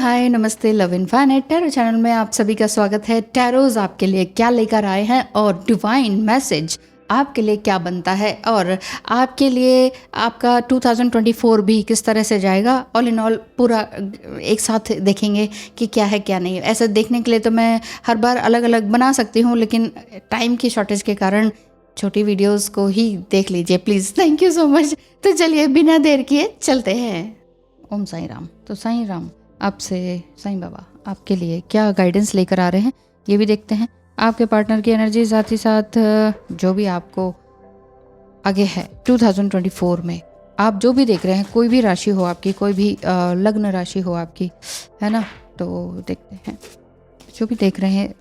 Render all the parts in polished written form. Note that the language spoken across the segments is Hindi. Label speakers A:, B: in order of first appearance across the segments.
A: हाय नमस्ते, लव इनफाइनाइट टैरो चैनल में आप सभी का स्वागत है। टैरोज आपके लिए क्या लेकर आए हैं और डिवाइन मैसेज आपके लिए क्या बनता है और आपके लिए आपका 2024 भी किस तरह से जाएगा। ऑल इन ऑल पूरा एक साथ देखेंगे कि क्या है क्या नहीं। ऐसे देखने के लिए तो मैं हर बार अलग अलग बना सकती हूँ, लेकिन टाइम की शॉर्टेज के कारण छोटी वीडियोस को ही देख लीजिए please. Thank you so much. तो चलिए बिना देर किए चलते हैं। ओम साईं राम। तो साईं राम आपसे, साईं बाबा आपके लिए क्या गाइडेंस लेकर आ रहे हैं ये भी देखते हैं। आपके पार्टनर की एनर्जी, साथ ही साथ जो भी आपको आगे है 2024 में, आप जो भी देख रहे हैं, कोई भी राशि हो आपकी, कोई भी लग्न राशि हो आपकी, है ना। तो देखते हैं जो भी देख रहे हैं,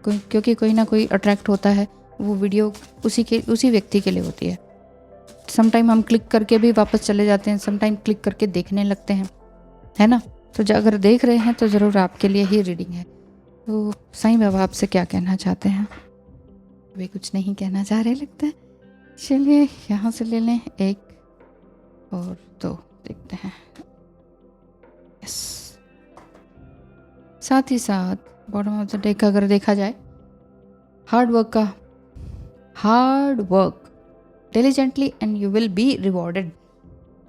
A: क्योंकि कोई ना कोई अट्रैक्ट होता है, वो वीडियो उसी व्यक्ति के लिए होती है। समटाइम हम क्लिक करके भी वापस चले जाते हैं, समटाइम क्लिक करके देखने लगते हैं, है ना। तो अगर देख रहे हैं तो ज़रूर आपके लिए ही रीडिंग है। तो साईं बाबा आपसे क्या कहना चाहते हैं? वे कुछ नहीं कहना चाह रहे लगता है। चलिए यहाँ से ले लें एक और दो, देखते हैं। यस, साथ ही साथ बॉटम ऑफ द डेक अगर देखा जाए, hard work diligently and you will be rewarded.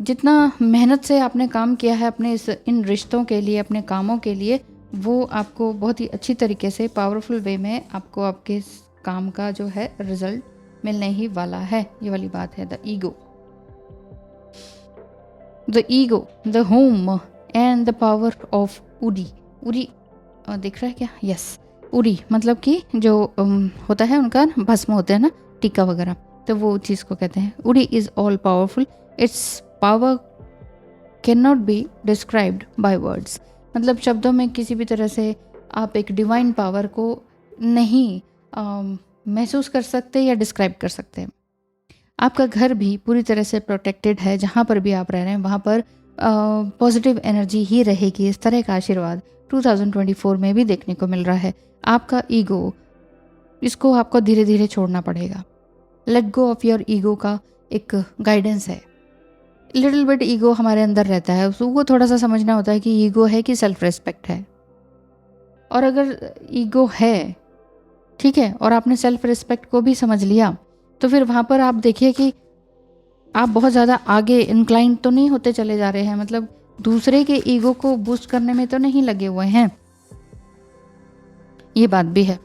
A: जितना मेहनत से आपने काम किया है अपने इन रिश्तों के लिए, अपने कामों के लिए, वो आपको बहुत ही अच्छी तरीके से पावरफुल वे में आपको आपके काम का जो है रिजल्ट मिलने ही वाला है। ये वाली बात है। The ego, the home and the power of Uri दिख रहा है क्या? यस, उरी मतलब कि जो होता है उनका भस्म होते हैं ना, टीका वगैरह, तो वो चीज़ को कहते हैं Uri is all powerful. It's power can not be described by words. मतलब शब्दों में किसी भी तरह से आप एक डिवाइन पावर को नहीं महसूस कर सकते या डिस्क्राइब कर सकते। आपका घर भी पूरी तरह से प्रोटेक्टेड है। जहाँ पर भी आप रह रहे हैं वहाँ पर पॉजिटिव एनर्जी ही रहेगी। इस तरह का आशीर्वाद 2024 में भी देखने को मिल रहा है। आपका ईगो, इसको आपको धीरे धीरे छोड़ना पड़ेगा। Let go of your ego का एक गाइडेंस है। लिटिल बिट ईगो हमारे अंदर रहता है, उसको थोड़ा सा समझना होता है कि ईगो है कि सेल्फ रिस्पेक्ट है। और अगर ईगो है, ठीक है, और आपने सेल्फ रिस्पेक्ट को भी समझ लिया, तो फिर वहाँ पर आप देखिए कि आप बहुत ज़्यादा आगे इंक्लाइन तो नहीं होते चले जा रहे हैं। मतलब दूसरे के ईगो को बूस्ट करने में तो नहीं लगे हुए हैं। ये बात भी है।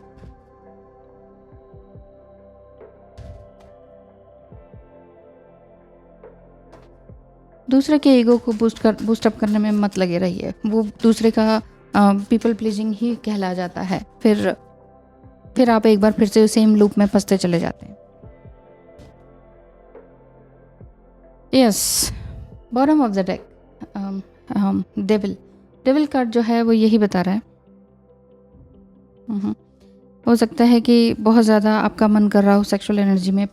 A: दूसरे के ईगो को बूस्टअप करने में मत लगे रहिए। वो दूसरे का पीपल प्लीजिंग ही कहला जाता है। फिर आप एक बार फिर से सेम लूप में फंसते चले जाते हैं। Yes, bottom of the deck devil card जो है वो यही बता रहा है। हो सकता है कि बहुत ज़्यादा आपका मन कर रहा हो सेक्सुअल एनर्जी में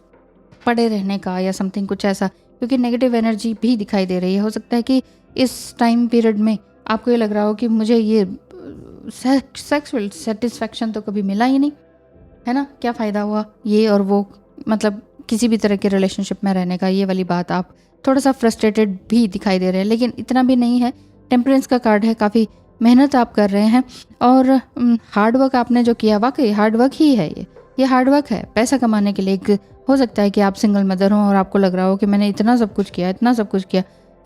A: पड़े रहने का या समथिंग कुछ ऐसा, क्योंकि नेगेटिव एनर्जी भी दिखाई दे रही है। हो सकता है कि इस टाइम पीरियड में आपको ये लग रहा हो कि मुझे ये सेक्सुअल सेटिस्फैक्शन तो कभी मिला ही नहीं, है ना, क्या फ़ायदा हुआ ये और वो, मतलब किसी भी तरह के रिलेशनशिप में रहने का। ये वाली बात आप थोड़ा सा फ्रस्ट्रेटेड भी दिखाई दे रहे हैं, लेकिन इतना भी नहीं है। टेम्परेंस का कार्ड है, काफ़ी मेहनत आप कर रहे हैं और हार्ड वर्क आपने जो किया, वाकई हार्ड वर्क ही है ये हार्ड वर्क है पैसा कमाने के लिए। हो सकता है कि आप सिंगल मदर हों और आपको लग रहा हो कि मैंने इतना सब कुछ किया,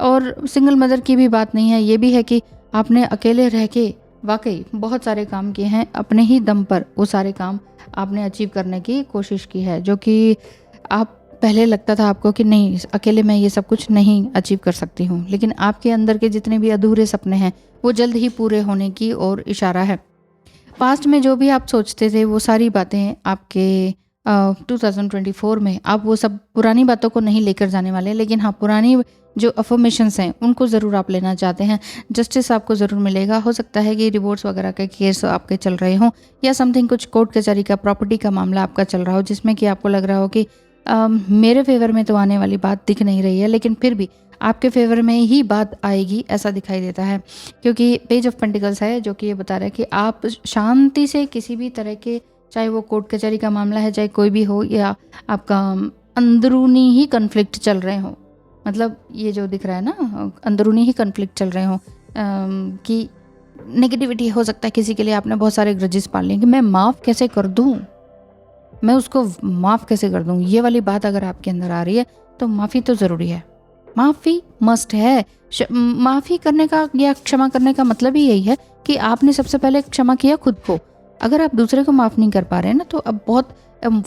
A: और सिंगल मदर की भी बात नहीं है। ये भी है कि आपने अकेले रह के वाकई बहुत सारे काम किए हैं, अपने ही दम पर वो सारे काम आपने अचीव करने की कोशिश की है, जो कि आप पहले लगता था आपको कि नहीं, अकेले मैं ये सब कुछ नहीं अचीव कर सकती हूँ, लेकिन आपके अंदर के जितने भी अधूरे सपने हैं वो जल्द ही पूरे होने की ओर इशारा है। पास्ट में जो भी आप सोचते थे वो सारी बातें आपके 2024 में आप वो सब पुरानी बातों को नहीं लेकर जाने वाले, लेकिन हाँ, पुरानी जो अफर्मेशंस हैं उनको ज़रूर आप लेना चाहते हैं। जस्टिस आपको ज़रूर मिलेगा। हो सकता है कि डिवोर्स वगैरह के केस आपके चल रहे हों या समथिंग, कुछ कोर्ट कचहरी का, प्रॉपर्टी का मामला आपका चल रहा हो, जिसमें कि आपको लग रहा हो कि मेरे फेवर में तो आने वाली बात दिख नहीं रही है, लेकिन फिर भी आपके फेवर में ही बात आएगी, ऐसा दिखाई देता है। क्योंकि पेज ऑफ पेंटिकल्स है जो कि ये बता रहा है कि आप शांति से किसी भी तरह के, चाहे वो कोर्ट कचहरी का मामला है, चाहे कोई भी हो, या आपका अंदरूनी ही कन्फ्लिक्ट चल रहे हो, मतलब ये जो दिख रहा है ना, अंदरूनी ही कन्फ्लिक्ट चल रहे हो, कि नेगेटिविटी हो सकता है किसी के लिए आपने बहुत सारे ग्रजेस पाल लिए कि मैं माफ़ कैसे कर दूँ, मैं उसको माफ़ कैसे कर दूँ। ये वाली बात अगर आपके अंदर आ रही है तो माफ़ी तो ज़रूरी है, माफ़ी मस्ट है। माफ़ी करने का या क्षमा करने का मतलब ही यही है कि आपने सबसे पहले क्षमा किया खुद को। अगर आप दूसरे को माफ़ नहीं कर पा रहे हैं ना, तो अब बहुत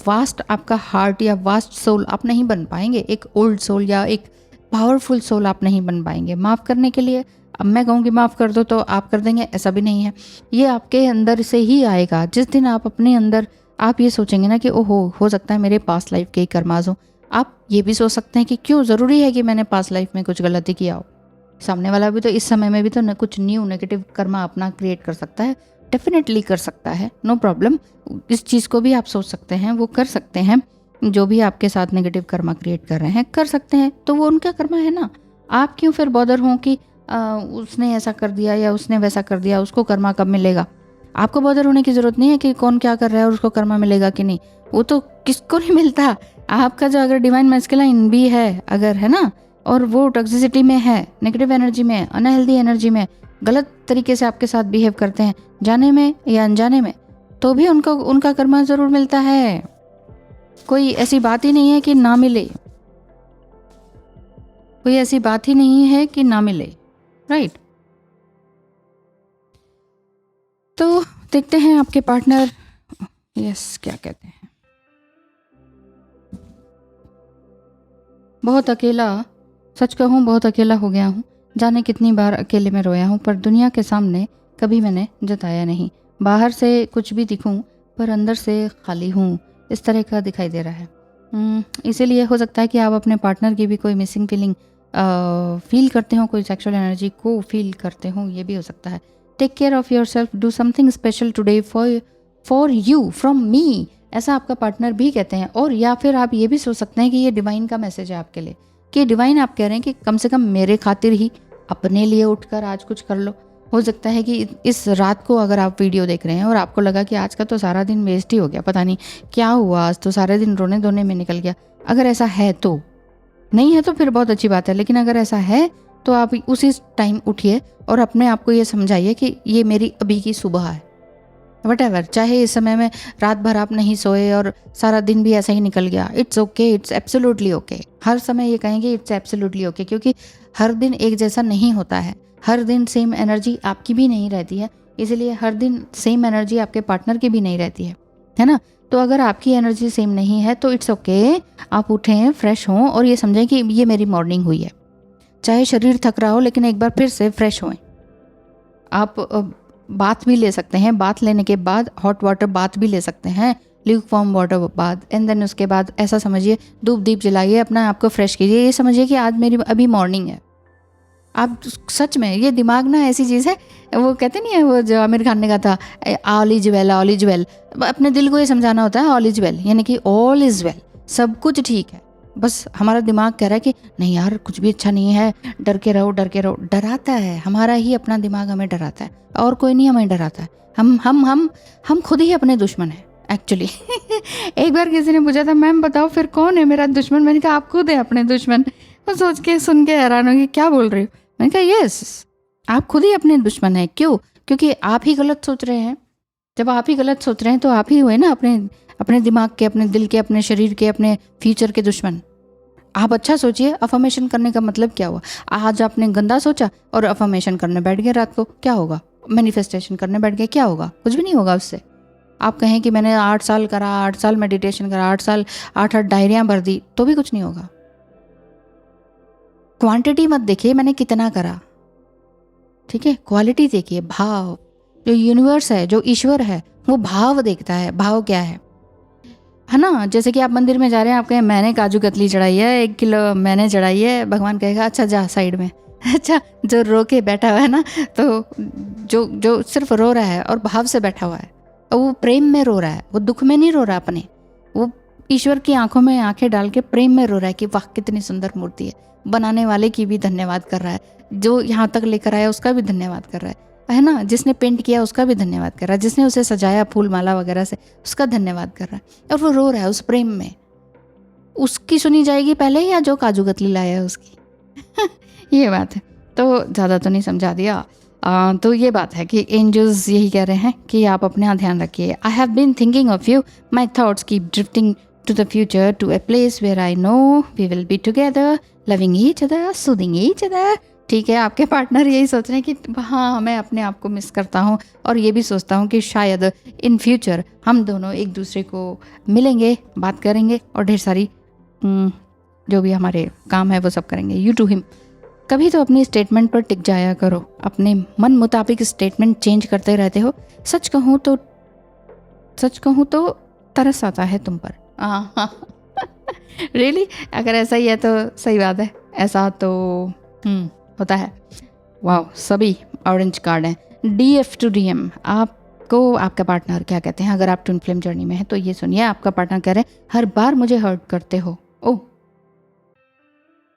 A: वास्ट आपका हार्ट या वास्ट सोल आप नहीं बन पाएंगे, एक ओल्ड सोल या एक पावरफुल सोल आप नहीं बन पाएंगे माफ़ करने के लिए। अब मैं कहूँ कि माफ़ कर दो तो आप कर देंगे, ऐसा भी नहीं है। ये आपके अंदर से ही आएगा जिस दिन आप अपने अंदर आप ये सोचेंगे ना कि ओहो हो सकता है मेरे पास्ट लाइफ के ही कर्माज हो। आप ये भी सोच सकते हैं कि क्यों ज़रूरी है कि मैंने पास्ट लाइफ में कुछ गलती किया हो। सामने वाला भी तो इस समय में भी तो न कुछ न्यू नेगेटिव कर्मा अपना क्रिएट कर सकता है, डेफिनेटली कर सकता है, नो प्रॉब्लम। इस चीज़ को भी आप सोच सकते हैं, वो कर सकते हैं। जो भी आपके साथ नेगेटिव कर्मा क्रिएट कर रहे हैं कर सकते हैं, तो वो उनका कर्मा है ना। आप क्यों फिर बॉदर हों कि उसने ऐसा कर दिया या उसने वैसा कर दिया, उसको कर्मा कब मिलेगा। आपको बॉदर होने की ज़रूरत नहीं है कि कौन क्या कर रहा है और उसको कर्मा मिलेगा कि नहीं, वो तो किसको नहीं मिलता। आपका जो अगर डिवाइन मैस्कुलाइन भी है अगर, है ना, और वो टॉक्सिसिटी में है, नेगेटिव एनर्जी में, अनहेल्दी एनर्जी में, गलत तरीके से आपके साथ बिहेव करते हैं जाने में या अनजाने में, तो भी उनको उनका कर्मा ज़रूर मिलता है। कोई ऐसी बात ही नहीं है कि ना मिले, कोई ऐसी बात ही नहीं है कि ना मिले, राइट। तो देखते हैं आपके पार्टनर यस क्या कहते हैं। बहुत अकेला, सच कहूँ बहुत अकेला हो गया हूँ। जाने कितनी बार अकेले में रोया हूँ, पर दुनिया के सामने कभी मैंने जताया नहीं। बाहर से कुछ भी दिखूँ पर अंदर से खाली हूँ, इस तरह का दिखाई दे रहा है। इसीलिए हो सकता है कि आप अपने पार्टनर की भी कोई मिसिंग फीलिंग फील करते हो, कोई सेक्सुअल एनर्जी को फील करते हो, ये भी हो सकता है। Take care of yourself, do something special today for you from me, ऐसा आपका पार्टनर भी कहते हैं। और या फिर आप ये भी सोच सकते हैं कि ये डिवाइन का मैसेज है आपके लिए, कि डिवाइन आप कह रहे हैं कि कम से कम मेरे खातिर ही अपने लिए उठकर आज कुछ कर लो। हो सकता है कि इस रात को अगर आप वीडियो देख रहे हैं और आपको लगा कि आज का तो सारा दिन वेस्ट ही हो गया, पता नहीं क्या हुआ, आज तो सारे दिन रोने धोने में निकल गया। अगर ऐसा है तो, नहीं है तो फिर बहुत अच्छी बात है, लेकिन अगर ऐसा है तो आप उसी टाइम उठिए और अपने आप को ये समझाइए कि ये मेरी अभी की सुबह है। वटेवर, चाहे इस समय में रात भर आप नहीं सोए और सारा दिन भी ऐसा ही निकल गया, it's okay, it's absolutely okay. हर समय ये कहेंगे इट्स एब्सोल्युटली ओके, क्योंकि हर दिन एक जैसा नहीं होता है, हर दिन सेम एनर्जी आपकी भी नहीं रहती है, इसलिए हर दिन सेम एनर्जी आपके पार्टनर की भी नहीं रहती है ना। तो अगर आपकी एनर्जी सेम नहीं है तो इट्स ओके, आप उठें, फ्रेश हों और ये समझें कि ये मेरी मॉर्निंग हुई है। चाहे शरीर थक रहा हो, लेकिन एक बार फिर से फ्रेश होएं। आप बाथ भी ले सकते हैं, बाथ लेने के बाद हॉट वाटर बाथ भी ले सकते हैं, lukewarm water bath, and then उसके बाद ऐसा समझिए धूप दीप जलाइए, अपना आपको फ्रेश कीजिए, ये समझिए कि आज मेरी अभी मॉर्निंग है। आप सच में, ये दिमाग ना ऐसी चीज़ है, वो कहते नहीं है, वो जो आमिर खान ने कहा था all is well, all is well, अपने दिल को ये समझाना होता है ऑल इज वेल, यानी कि ऑल इज वेल, सब कुछ ठीक है। बस हमारा दिमाग कह रहा है कि नहीं यार कुछ भी अच्छा नहीं है, डर के रहो, डर के रहो। डराता है हमारा ही अपना दिमाग, हमें डराता है, और कोई नहीं हमें डराता है। हम खुद ही अपने दुश्मन हैं एक्चुअली। एक बार किसी ने पूछा था, मैम बताओ फिर कौन है मेरा दुश्मन, मैंने कहा आप खुद है अपने दुश्मन। वो सोच के सुन के हैरान होगी क्या बोल रही हो। मैंने कहा यस, आप खुद ही अपने दुश्मन हैं। क्यों? क्योंकि आप ही गलत सोच रहे हैं। जब आप ही गलत सोच रहे हैं तो आप ही हुए ना अपने दिमाग के, अपने दिल के, अपने शरीर के, अपने फ्यूचर के दुश्मन। आप अच्छा सोचिए। अफर्मेशन करने का मतलब क्या हुआ? आज आपने गंदा सोचा और अफर्मेशन करने बैठ गए रात को, क्या होगा? मैनिफेस्टेशन करने बैठ गए, क्या होगा? कुछ भी नहीं होगा उससे। आप कहें कि मैंने 8 साल करा, 8 साल मेडिटेशन करा, 8 साल 8 डायरियाँ भर दी, तो भी कुछ नहीं होगा। क्वांटिटी मत देखिए मैंने कितना करा, ठीक है, क्वालिटी देखिए, भाव। जो यूनिवर्स है, जो ईश्वर है, वो भाव देखता है। भाव क्या है ना। जैसे कि आप मंदिर में जा रहे हैं, आप कहें मैंने काजू कतली चढ़ाई है, 1 किलो मैंने चढ़ाई है, भगवान कहेगा अच्छा जा साइड में। अच्छा, जो रो के बैठा हुआ है ना, तो जो सिर्फ रो रहा है और भाव से बैठा हुआ है, और वो प्रेम में रो रहा है, वो दुख में नहीं रो रहा अपने, वो ईश्वर की आंखों में आंखें डाल के प्रेम में रो रहा है कि वाह कितनी सुंदर मूर्ति है। बनाने वाले की भी धन्यवाद कर रहा है, जो यहाँ तक लेकर आया उसका भी धन्यवाद कर रहा है ना, जिसने पेंट किया उसका भी धन्यवाद कर रहा है, जिसने उसे सजाया फूल माला वगैरह से उसका धन्यवाद कर रहा है। और वो रो रहा है उस प्रेम में। उसकी सुनी जाएगी पहले या जो काजू कतली लाया है उसकी? ये बात है। तो ज़्यादा तो नहीं समझा दिया। तो ये बात है कि एंजल्स यही कह रहे हैं कि आप अपने यहाँ ध्यान रखिए। I have been thinking of you, my thoughts keep drifting to the future, to a place where I know we will be together, loving each other, soothing each other. ठीक है, आपके पार्टनर यही सोच रहे हैं कि हाँ मैं अपने आप को मिस करता हूँ, और ये भी सोचता हूँ कि शायद इन फ्यूचर हम दोनों एक दूसरे को मिलेंगे, बात करेंगे और ढेर सारी जो भी हमारे काम है वो सब करेंगे। You to him. कभी तो अपनी स्टेटमेंट पर टिक जाया करो, अपने मन मुताबिक स्टेटमेंट चेंज करते रहते हो। सच कहूँ तो तरस आता है तुम पर। रियली अगर ऐसा ही है तो सही बात है, ऐसा तो होता है। वाह, सभी ऑरेंज कार्ड हैं। DF to DM। आपको आपका पार्टनर क्या कहते हैं अगर आप ट्विन फ्लेम जर्नी में हैं तो ये सुनिए। आपका पार्टनर कह रहे हैं हर बार मुझे हर्ट करते हो। ओह,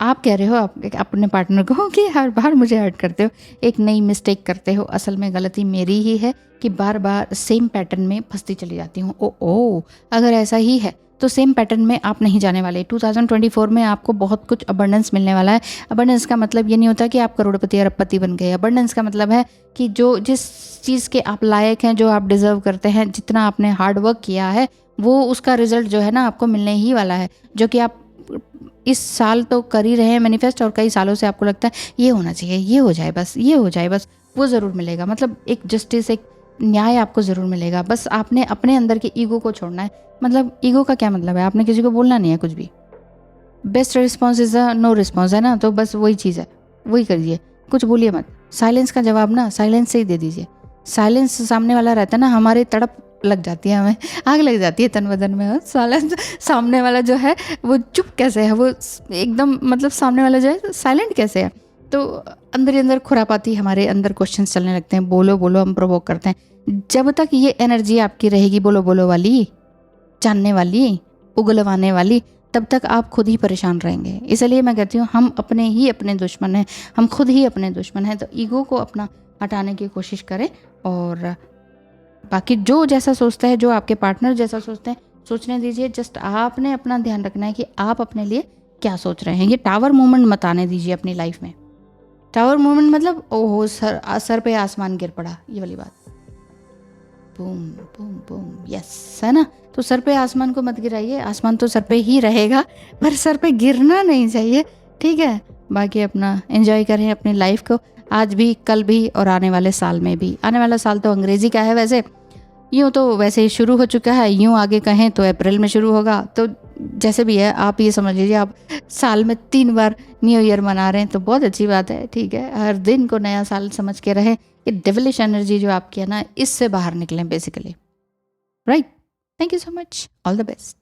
A: आप कह रहे हो आप अपने पार्टनर को कि हर बार मुझे हर्ट करते हो, एक नई मिस्टेक करते हो। असल में गलती मेरी ही है कि बार बार सेम पैटर्न में फंसती चली जाती हूँ। ओ, अगर ऐसा ही है तो सेम पैटर्न में आप नहीं जाने वाले। 2024 में आपको बहुत कुछ अबंडेंस मिलने वाला है। अबंडेंस का मतलब ये नहीं होता कि आप करोड़पति अरबपति बन गए। अबंडेंस का मतलब है कि जो जिस चीज़ के आप लायक हैं, जो आप डिज़र्व करते हैं, जितना आपने हार्ड वर्क किया है, वो उसका रिजल्ट जो है ना आपको मिलने ही वाला है। जो कि आप इस साल तो कर ही रहे हैं मैनिफेस्ट, और कई सालों से आपको लगता है ये होना चाहिए, ये हो जाए बस, ये हो जाए बस, वो ज़रूर मिलेगा। मतलब एक जस्टिस, एक न्याय आपको ज़रूर मिलेगा। बस आपने अपने अंदर के ईगो को छोड़ना है। मतलब ईगो का क्या मतलब है, आपने किसी को बोलना नहीं है कुछ भी। Best response is a no response, है ना। तो बस वही चीज़ है, वही करिए, कुछ बोलिए मत। साइलेंस का जवाब ना साइलेंस से ही दे दीजिए। साइलेंस सामने वाला रहता है ना, हमारे तड़प लग जाती है, हमें आग लग जाती है तन बदन में। साइलेंस सामने वाला जो है वो चुप कैसे है, वो एकदम मतलब सामने वाला जो है साइलेंट कैसे है। तो अंदर ही अंदर खुरापाती हमारे अंदर क्वेश्चंस चलने लगते हैं। बोलो बोलो हम प्रोवोक करते हैं। जब तक ये एनर्जी आपकी रहेगी बोलो बोलो वाली, जानने वाली, उगलवाने वाली, तब तक आप खुद ही परेशान रहेंगे। इसलिए मैं कहती हूँ हम अपने ही अपने दुश्मन हैं, हम खुद ही अपने दुश्मन हैं। तो ईगो को अपना हटाने की कोशिश करें, और बाकी जो जैसा सोचता है, जो आपके पार्टनर जैसा सोचते हैं, सोचने दीजिए। जस्ट आपने अपना ध्यान रखना है कि आप अपने लिए क्या सोच रहे हैं। ये टावर मूवमेंट मत आने दीजिए अपनी लाइफ में। टावर मूवमेंट मतलब ओहो सर पे आसमान गिर पड़ा, ये वाली बात। बूम बूम बूम, यस, है ना। तो सर पे आसमान को मत गिराइए, आसमान तो सर पे ही रहेगा, पर सर पे गिरना नहीं चाहिए, ठीक है। बाकी अपना एंजॉय करें अपनी लाइफ को, आज भी, कल भी, और आने वाले साल में भी। आने वाला साल तो अंग्रेजी का है वैसे, यूँ तो वैसे ही शुरू हो चुका है, यूँ आगे कहें तो अप्रैल में शुरू होगा। तो जैसे भी है आप ये समझ लीजिए आप साल में 3 बार न्यू ईयर मना रहे हैं, तो बहुत अच्छी बात है, ठीक है। हर दिन को नया साल समझ के रहें। ये डेविलिश एनर्जी जो आपकी है ना, इससे बाहर निकलें basically, right. Thank you so much, all the best.